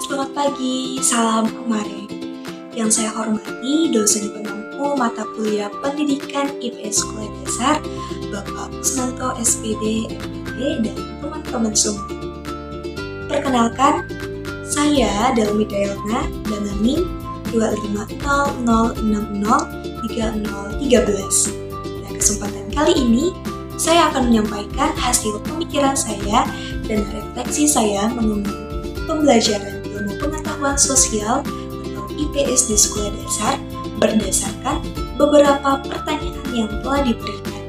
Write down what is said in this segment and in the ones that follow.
selamat pagi, salam kemarin. Yang saya hormati dosen pengampu mata kuliah Pendidikan IPS Sekolah Dasar, Bapak Kusnanto SPD, MPD, dan teman-teman semua. Perkenalkan, saya Delmi Dayalna dengan NIM 25000603013. Pada kesempatan kali ini, saya akan menyampaikan hasil pemikiran saya dan refleksi saya mengenai pembelajaran ilmu pengetahuan sosial atau IPS di sekolah dasar berdasarkan beberapa pertanyaan yang telah diberikan.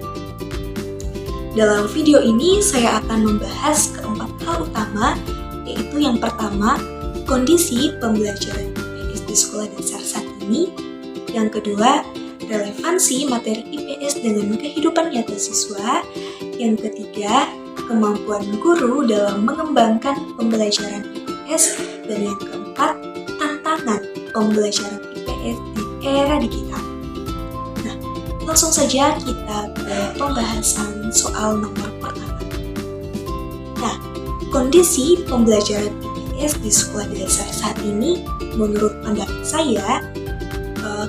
Dalam video ini saya akan membahas keempat hal utama, yaitu yang pertama, kondisi pembelajaran IPS di sekolah dasar saat ini. Yang kedua, relevansi materi IPS dengan kehidupan nyata siswa. Yang ketiga, kemampuan guru dalam mengembangkan pembelajaran IPS. Dan yang keempat, tantangan pembelajaran IPS di era digital. Nah, langsung saja kita ke pembahasan soal nomor pertama. Nah, kondisi pembelajaran IPS di sekolah dasar saat ini, menurut pandangan saya,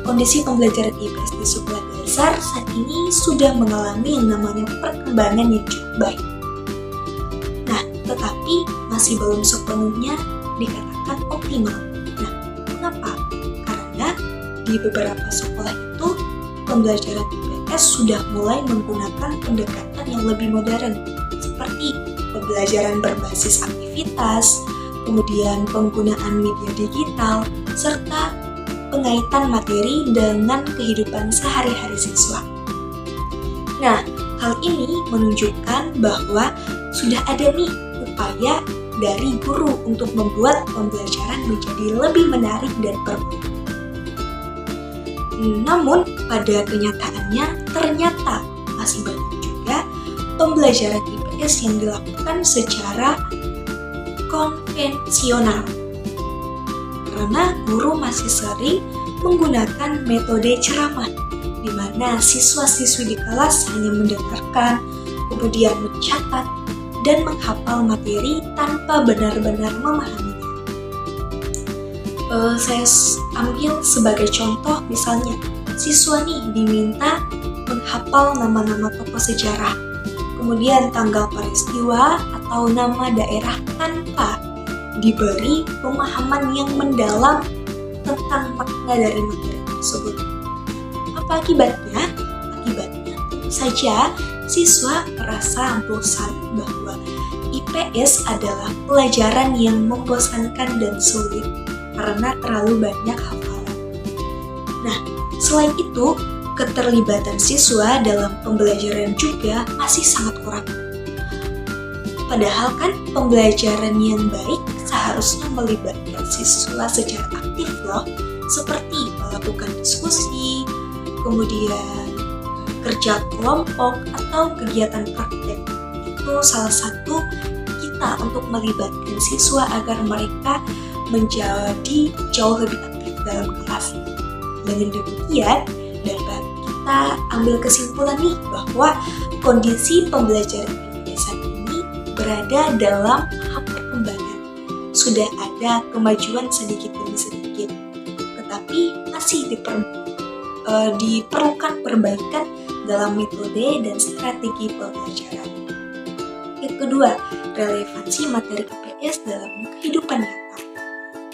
kondisi pembelajaran IPS di sekolah dasar saat ini sudah mengalami yang namanya perkembangan yang cukup baik. Nah, tetapi masih belum sepenuhnya dikatakan optimal. Nah, mengapa? Karena di beberapa sekolah itu pembelajaran IPS sudah mulai menggunakan pendekatan yang lebih modern, seperti pembelajaran berbasis aktivitas, kemudian penggunaan media digital, serta pengaitan materi dengan kehidupan sehari-hari siswa. Nah, hal ini menunjukkan bahwa sudah ada nih upaya dari guru untuk membuat pembelajaran menjadi lebih menarik dan berbeda. Namun, pada kenyataannya ternyata masih banyak juga pembelajaran IPS yang dilakukan secara konvensional. Karena guru masih sering menggunakan metode ceramah, di mana siswa-siswi di kelas hanya mendengarkan, kemudian mencatat, dan menghafal materi tanpa benar-benar memahaminya. Saya ambil sebagai contoh, misalnya siswa nih diminta menghafal nama-nama tokoh sejarah, kemudian tanggal peristiwa atau nama daerah tanpa diberi pemahaman yang mendalam tentang makna dari materi tersebut. Apa akibatnya? Akibatnya tentu saja siswa merasa bosan bahwa IPS adalah pelajaran yang membosankan dan sulit karena terlalu banyak hafalan. Nah, selain itu, keterlibatan siswa dalam pembelajaran juga masih sangat kurang. Padahal kan pembelajaran yang baik seharusnya melibatkan siswa secara aktif loh, seperti melakukan diskusi, kemudian kerja kelompok atau kegiatan praktek. Itu salah satu kita untuk melibatkan siswa agar mereka menjadi jauh lebih aktif dalam kelas. Dengan demikian, dapat kita ambil kesimpulan nih bahwa kondisi pembelajaran IPS saat ini berada dalam tahap perkembangan. Sudah ada kemajuan sedikit demi sedikit, tetapi masih diperlukan perbaikan dalam metode dan strategi pembelajaran. Yang kedua, relevansi materi IPS dalam kehidupan nyata.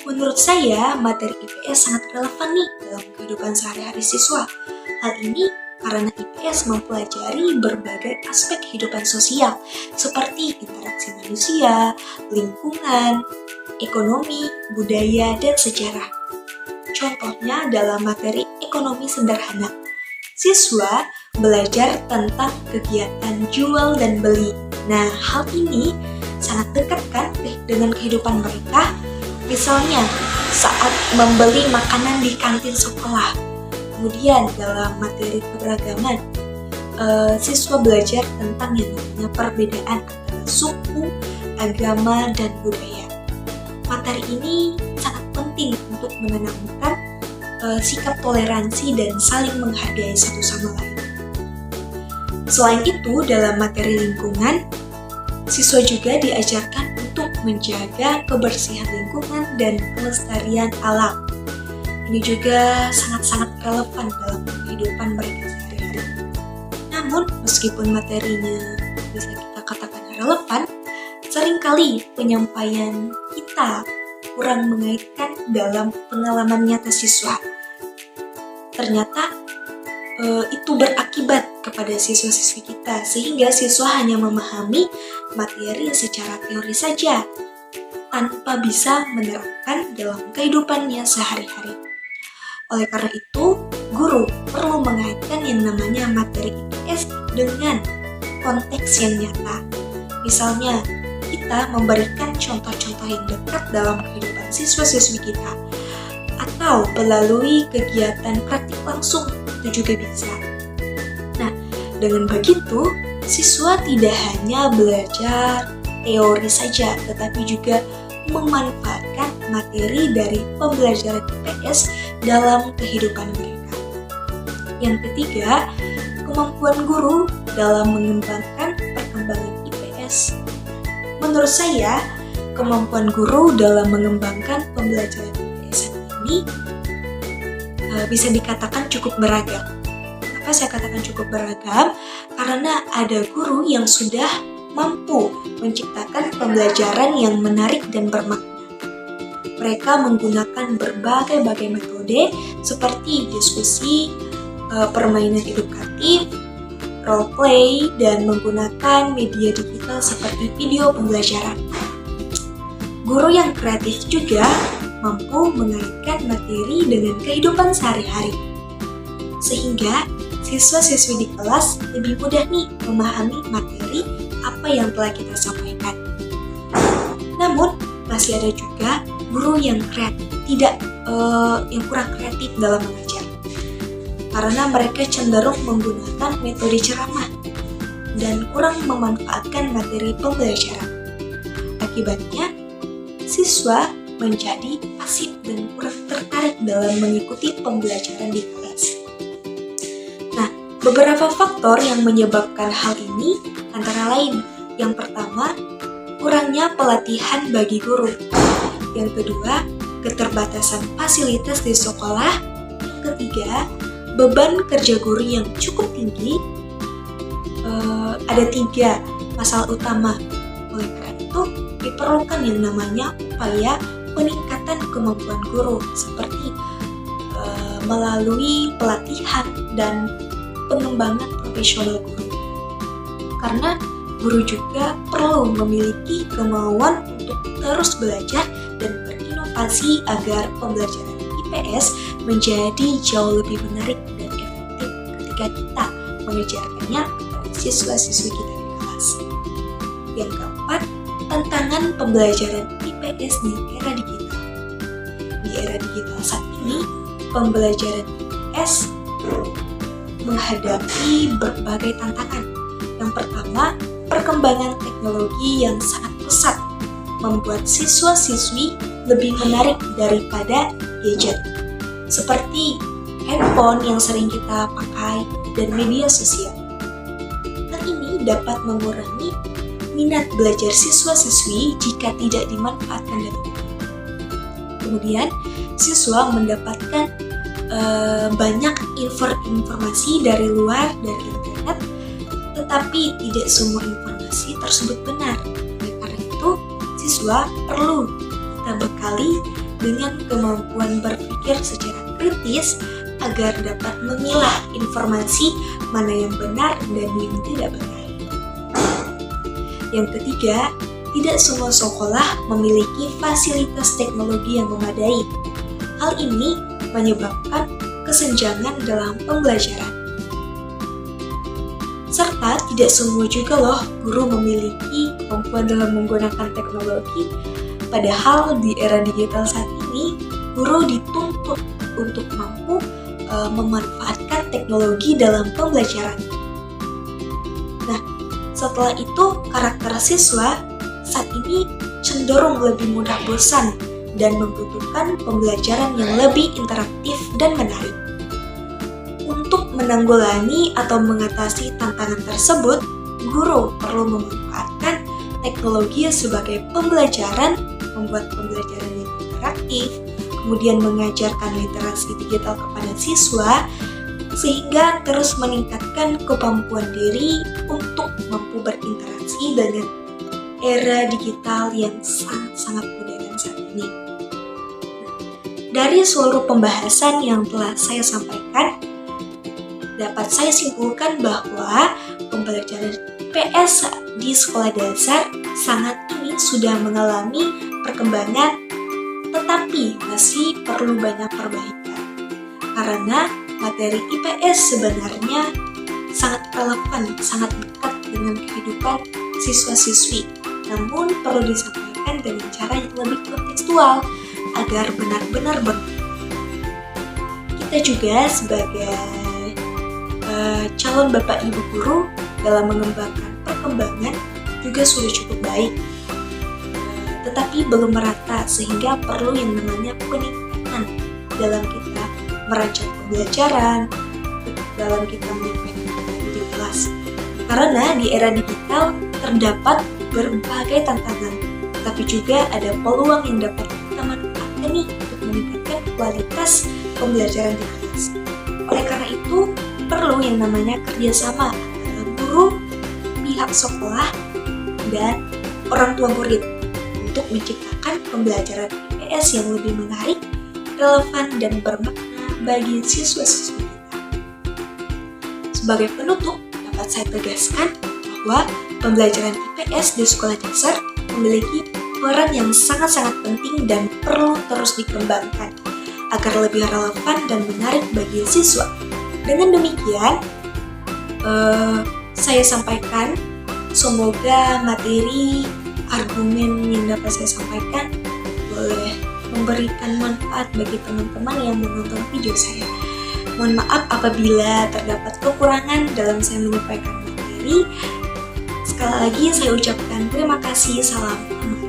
Menurut saya, materi IPS sangat relevan nih dalam kehidupan sehari-hari siswa. Hal ini karena IPS mempelajari berbagai aspek kehidupan sosial, seperti interaksi manusia, lingkungan, ekonomi, budaya, dan sejarah. Contohnya dalam materi ekonomi sederhana, siswa belajar tentang kegiatan jual dan beli. Nah, hal ini sangat dekat kan dengan kehidupan mereka. Misalnya, saat membeli makanan di kantin sekolah. Kemudian dalam materi keberagaman, siswa belajar tentang yang namanya perbedaan antara suku, agama, dan budaya. Materi ini sangat penting untuk menanamkan sikap toleransi dan saling menghargai satu sama lain. Selain itu, dalam materi lingkungan, siswa juga diajarkan untuk menjaga kebersihan lingkungan dan kelestarian alam. Ini juga sangat-sangat relevan dalam kehidupan mereka sehari-hari. Namun, meskipun materinya bisa kita katakan relevan, seringkali penyampaian kita kurang mengaitkan dalam pengalaman nyata siswa. Ternyata itu berakibat kepada siswa-siswi kita, sehingga siswa hanya memahami materi secara teori saja, tanpa bisa menerapkan dalam kehidupannya sehari-hari. Oleh karena itu, guru perlu mengaitkan yang namanya materi IPS dengan konteks yang nyata. Misalnya, kita memberikan contoh-contoh yang dekat dalam kehidupan siswa-siswi kita, atau melalui kegiatan praktik langsung, itu juga bisa. Nah, dengan begitu, siswa tidak hanya belajar teori saja, tetapi juga memanfaatkan materi dari pembelajaran IPS dalam kehidupan mereka. Yang ketiga, kemampuan guru dalam mengembangkan perkembangan IPS. Menurut saya, kemampuan guru dalam mengembangkan pembelajaran IPS ini bisa dikatakan cukup beragam. Kenapa saya katakan cukup beragam? Karena ada guru yang sudah mampu menciptakan pembelajaran yang menarik dan bermakna. Mereka menggunakan berbagai metode seperti diskusi, permainan edukatif, role play, dan menggunakan media digital seperti video pembelajaran. Guru yang kreatif juga mampu mengaitkan materi dengan kehidupan sehari-hari, sehingga siswa-siswi di kelas lebih mudah nih memahami materi apa yang telah kita sampaikan. Namun, masih ada juga guru yang kreatif, yang kurang kreatif dalam mengajar, karena mereka cenderung menggunakan metode ceramah dan kurang memanfaatkan materi pembelajaran. Akibatnya, siswa menjadi pasif dan kurang tertarik dalam mengikuti pembelajaran di kelas. Nah, beberapa faktor yang menyebabkan hal ini antara lain, yang pertama, kurangnya pelatihan bagi guru. Yang kedua, keterbatasan fasilitas di sekolah. Yang ketiga, beban kerja guru yang cukup tinggi. Ada 3 masalah utama. Oleh karena itu, diperlukan yang namanya upaya peningkatan kemampuan guru, seperti melalui pelatihan dan pengembangan profesional guru. Karena guru juga perlu memiliki kemauan untuk terus belajar dan berinovasi agar pembelajaran IPS menjadi jauh lebih menarik dan efektif ketika kita mengajarkannya kepada siswa-siswi kita di kelas. Yang keempat, tantangan pembelajaran IPS di era digital. Di era digital saat ini, pembelajaran IPS menghadapi berbagai tantangan. Yang pertama, perkembangan teknologi yang sangat pesat membuat siswa-siswi lebih menarik daripada gadget, seperti handphone yang sering kita pakai dan media sosial. Hal ini dapat mengurangi minat belajar siswa-siswi jika tidak dimanfaatkan dengan baik. Kemudian, siswa mendapatkan banyak informasi dari luar, dari internet, tetapi tidak semua informasi tersebut benar. Oleh karena itu, siswa perlu kita bekali dengan kemampuan berpikir secara kritis agar dapat memilah informasi mana yang benar dan yang tidak benar. Yang ketiga, tidak semua sekolah memiliki fasilitas teknologi yang memadai. Hal ini menyebabkan kesenjangan dalam pembelajaran. Serta tidak semua juga loh guru memiliki kemampuan dalam menggunakan teknologi. Padahal di era digital saat ini, guru dituntut untuk mampu memanfaatkan teknologi dalam pembelajaran. Nah, setelah itu karakter siswa saat ini cenderung lebih mudah bosan dan membutuhkan pembelajaran yang lebih interaktif dan menarik. Untuk menanggulangi atau mengatasi tantangan tersebut, guru perlu memanfaatkan teknologi sebagai pembelajaran, membuat pembelajaran yang interaktif, kemudian mengajarkan literasi digital kepada siswa, sehingga terus meningkatkan kemampuan diri untuk mampu berinteraksi dengan era digital yang sangat-sangat modern saat ini. Dari seluruh pembahasan yang telah saya sampaikan, dapat saya simpulkan bahwa pembelajaran IPS di sekolah dasar saat ini sudah mengalami perkembangan, tetapi masih perlu banyak perbaikan. Karena materi IPS sebenarnya sangat relevan, sangat dekat dengan kehidupan siswa-siswi, namun perlu disampaikan dengan cara yang lebih kontekstual agar benar-benar bermanfaat. Kita juga sebagai calon bapak ibu guru dalam mengembangkan perkembangan juga sudah cukup baik, tetapi belum merata, sehingga perlu yang namanya peningkatan dalam kita merancang pembelajaran, dalam kita menyampaikan di kelas. Karena di era digital terdapat berbagai tantangan, tapi juga ada peluang yang dapat kita manfaatkan nih untuk meningkatkan kualitas pembelajaran di kelas. Oleh karena itu, perlu yang namanya kerjasama antara guru, pihak sekolah, dan orang tua murid untuk menciptakan pembelajaran IPS yang lebih menarik, relevan, dan bermakna bagi siswa-siswi kita. Sebagai penutup, dapat saya tegaskan bahwa pembelajaran IPS di sekolah dasar memiliki peran yang sangat-sangat penting dan perlu terus dikembangkan agar lebih relevan dan menarik bagi siswa. Dengan demikian, saya sampaikan, semoga materi argumen yang dapat saya sampaikan boleh memberikan manfaat bagi teman-teman yang menonton video saya. Mohon maaf apabila terdapat kekurangan dalam saya menyampaikan materi. Sekali lagi saya ucapkan terima kasih. Salam aman.